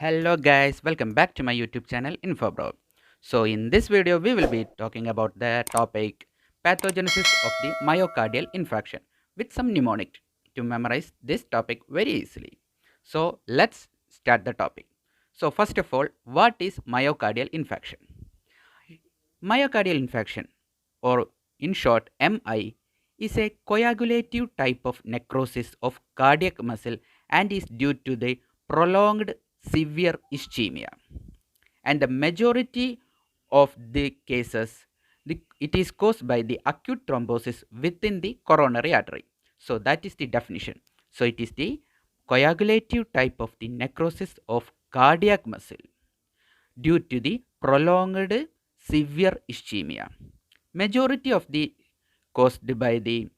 Hello guys, welcome back to my YouTube channel InfoBro. So in this video we will be talking about the topic pathogenesis of the myocardial infarction with some mnemonic to memorize this topic very easily. So let's start the topic. So first of all, what is myocardial infarction? Myocardial infarction, or in short MI, is a coagulative type of necrosis of cardiac muscle and is due to the prolonged severe ischemia. And the majority of the cases, it is caused by the acute thrombosis within the coronary artery. So that is the definition. So it is the coagulative type of the necrosis of cardiac muscle due to the prolonged severe ischemia. Majority of the caused by the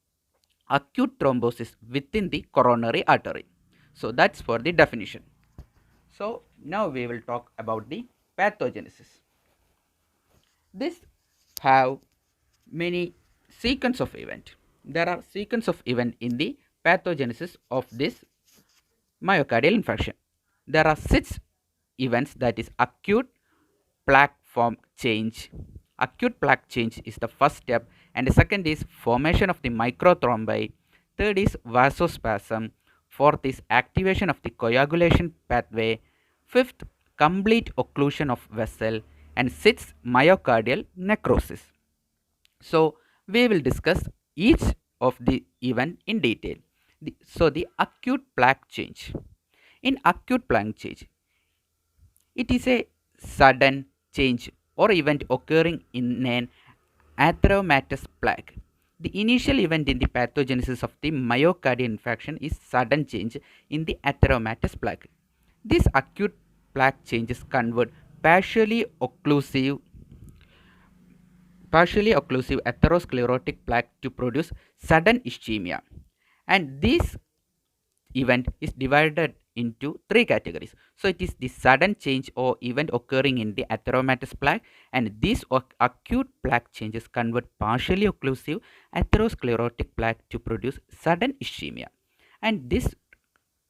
acute thrombosis within the coronary artery. So that's for the definition. So now we will talk about the pathogenesis. This have many sequence of event. There are sequence of event in the pathogenesis of this myocardial infarction. There are six events, that is acute plaque form change. Acute plaque change is the first step, and the second is formation of the microthrombi. Third is vasospasm. Fourth is activation of the coagulation pathway. Fifth, complete occlusion of vessel. And sixth, myocardial necrosis. So we will discuss each of the event in detail. So the acute plaque change. In acute plaque change, it is a sudden change or event occurring in an atheromatous plaque. The initial event in the pathogenesis of the myocardial infarction is sudden change in the atheromatous plaque. These acute plaque changes convert partially occlusive atherosclerotic plaque to produce sudden ischemia. And this event is divided into three categories. So it is the sudden change or event occurring in the atheromatous plaque, and these acute plaque changes convert partially occlusive atherosclerotic plaque to produce sudden ischemia. And this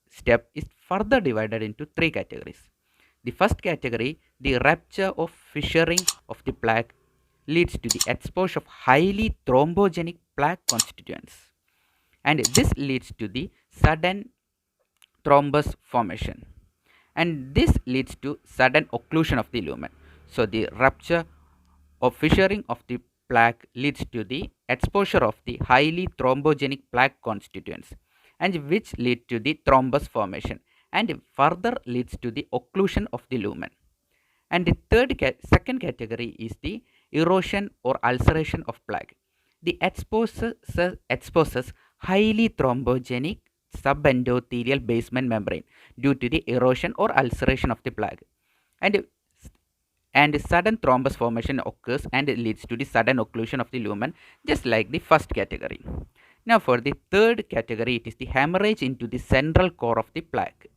step is further divided into three categories. The first category, the rupture or fissuring of the plaque, leads to the exposure of highly thrombogenic plaque constituents, and this leads to the sudden thrombus formation, and this leads to sudden occlusion of the lumen. So the rupture or fissuring of the plaque leads to the exposure of the highly thrombogenic plaque constituents, and which lead to the thrombus formation, and further leads to the occlusion of the lumen. And the second category is the erosion or ulceration of plaque. The exposes highly thrombogenic subendothelial basement membrane due to the erosion or ulceration of the plaque. And sudden thrombus formation occurs and it leads to the sudden occlusion of the lumen, just like the first category. Now for the third category, it is the hemorrhage into the central core of the plaque,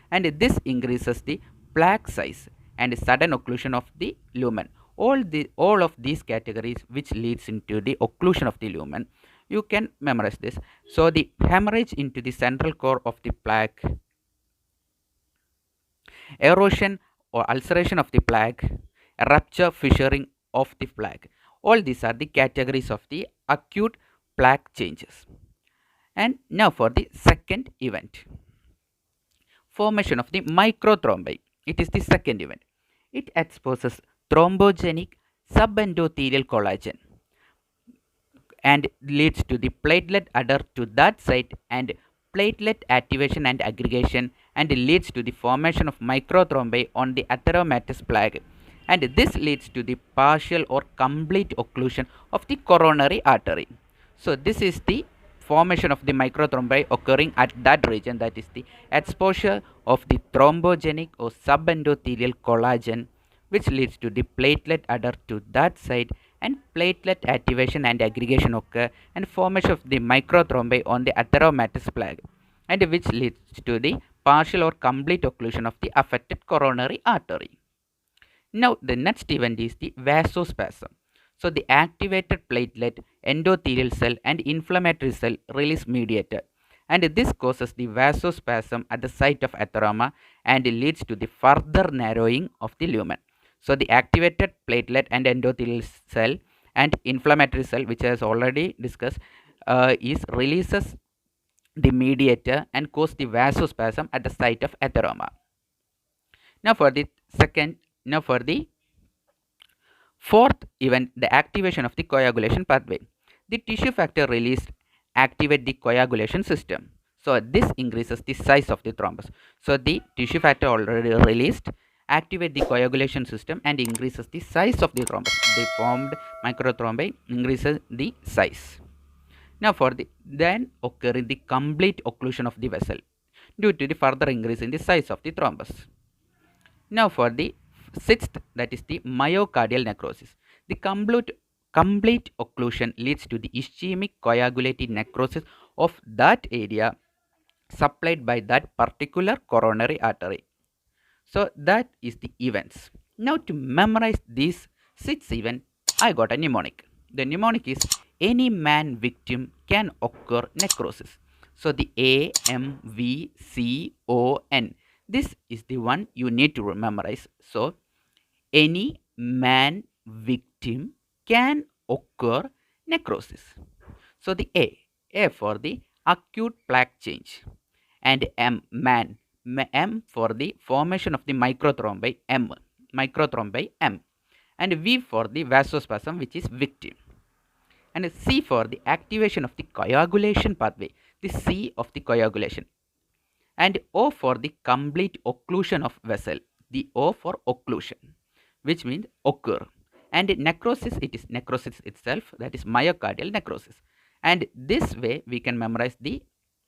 and this increases the plaque size and sudden occlusion of the lumen. All of these categories which leads into the occlusion of the lumen, you can memorize this. So the hemorrhage into the central core of the plaque, erosion or ulceration of the plaque, rupture, fissuring of the plaque, all these are the categories of the acute plaque changes. And now for the second event, formation of the microthrombi. It is the second event. It exposes thrombogenic subendothelial collagen and leads to the platelet adder to that site and platelet activation and aggregation, and leads to the formation of microthrombi on the atheromatous plaque, and this leads to the partial or complete occlusion of the coronary artery. So this is the formation of the microthrombi occurring at that region, that is the exposure of the thrombogenic or subendothelial collagen, which leads to the platelet adder to that site, and platelet activation and aggregation occur, and formation of the microthrombi on the atheromatous plaque, and which leads to the partial or complete occlusion of the affected coronary artery. Now the next event is the vasospasm. So the activated platelet, endothelial cell and inflammatory cell release mediator, and this causes the vasospasm at the site of atheroma and leads to the further narrowing of the lumen. So the activated platelet and endothelial cell and inflammatory cell, which has already discussed, is releases the mediator and cause the vasospasm at the site of atheroma. Now for the second, now for the fourth event, the activation of the coagulation pathway. The tissue factor released activate the coagulation system. So this increases the size of the thrombus. So the tissue factor already released activate the coagulation system and increases the size of the thrombus. The formed microthrombi increases the size. Now for the then occurring the complete occlusion of the vessel due to the further increase in the size of the thrombus. Now for the sixth, that is the myocardial necrosis. The complete occlusion leads to the ischemic coagulated necrosis of that area supplied by that particular coronary artery. So that is the events. Now to memorize these six events, I got a mnemonic. The mnemonic is any man victim can occur necrosis. So the AMVCON. This is the one you need to memorize. So any man victim can occur necrosis. So the A for the acute plaque change, and M for the formation of the microthrombi M, and V for the vasospasm, which is victim, and C for the activation of the coagulation pathway, the C of the coagulation, and O for the complete occlusion of vessel, the O for occlusion, which means occur. And necrosis, it is necrosis itself, that is myocardial necrosis. And this way we can memorize the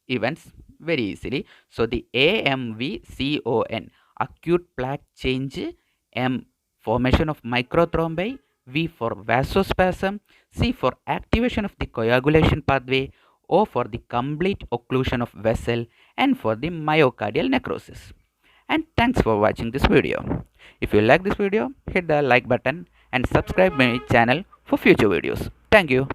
events very easily. So the AMVCON, acute plaque change, M, formation of microthrombi, V for vasospasm, C for activation of the coagulation pathway, O for the complete occlusion of vessel, and for the myocardial necrosis. And thanks for watching this video. If you like this video, hit the like button and subscribe my channel for future videos. Thank you.